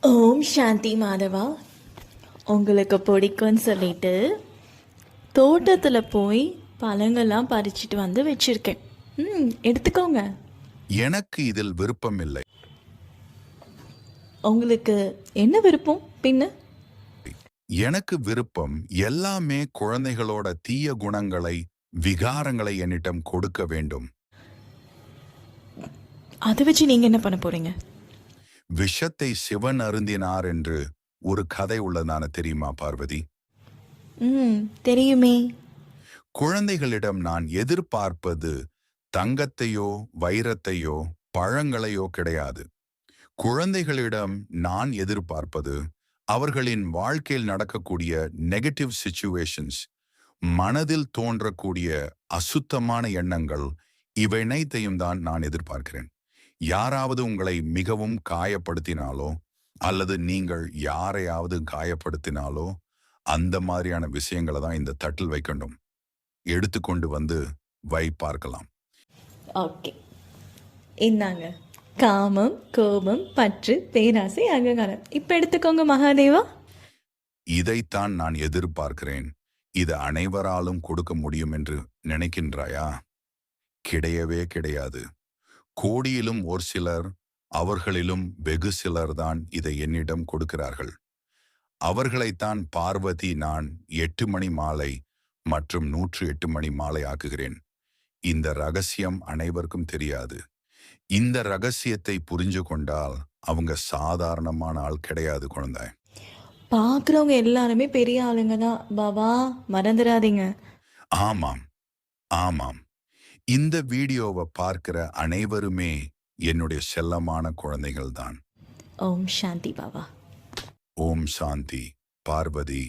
ஓம் சாந்தி மாதவா. உங்களுக்கு பிடிக்கும்னு சொல்லிட்டு தோட்டத்தில் போய் பழங்கள்லாம் பறிச்சிட்டு வந்து வச்சுருக்கேன். எடுத்துக்கோங்க. எனக்கு இதில் விருப்பம் இல்லை. உங்களுக்கு என்ன விருப்பம் பின்ன? எனக்கு விருப்பம் எல்லாமே குழந்தைகளோட தீய குணங்களை, விகாரங்களை என்னிடம் கொடுக்க வேண்டும். அதை வச்சு நீங்கள் என்ன பண்ண போகிறீங்க? விஷத்தை சிவன் அருந்தினார் என்று ஒரு கதை உள்ளதான தெரியுமா பார்வதி? தெரியுமே. குழந்தைகளிடம் நான் எதிர்பார்ப்பது தங்கத்தையோ வைரத்தையோ பழங்களையோ கிடையாது. குழந்தைகளிடம் நான் எதிர்பார்ப்பது அவர்களின் வாழ்க்கையில் நடக்கக்கூடிய நெகட்டிவ் சிச்சுவேஷன்ஸ், மனதில் தோன்றக்கூடிய அசுத்தமான எண்ணங்கள், இவைனைத்தையும் தான் நான் எதிர்பார்க்கிறேன். யாராவது உங்களை மிகவும் காயப்படுத்தினாலோ அல்லது நீங்கள் யாரையாவது காயப்படுத்தினாலோ அந்த மாதிரியான விஷயங்களை தான் இந்த தட்டில் வைக்கணும். எடுத்துக்கொண்டு வந்து பார்க்கலாம். ஓகே, இந்தாங்க. காமம், கோபம், பற்று, பேராசை, அகங்காரம். இப்ப எடுத்துக்கோங்க மகாதேவா. இதைத்தான் நான் எதிர்பார்க்கிறேன். இது அனைவராலும் கொடுக்க முடியும் என்று நினைக்கின்றாயா? கிடையவே கிடையாது. கோடியிலும் ஒரு சிலர், அவர்களிலும் வெகு சிலர் தான் இதை என்னிடம் கொடுக்கிறார்கள். அவர்களைத்தான் பார்வதி நான் 8 மணி மாலை மற்றும் 108 மணி மாலை ஆக்குகிறேன். இந்த ரகசியம் அனைவருக்கும் தெரியாது. இந்த ரகசியத்தை புரிஞ்சு கொண்டால் அவங்க சாதாரணமான ஆள் கிடையாது குழந்தை. பார்க்குறவங்க எல்லாருமே பெரிய ஆளுங்க தான் பாபா, மறந்துடாதீங்க. ஆமாம், ஆமாம். இந்த வீடியோவை பார்க்கிற அனைவருமே என்னுடைய செல்லமான குழந்தைகள் தான். ஓம் சாந்தி பாபா. ஓம் சாந்தி பார்வதி.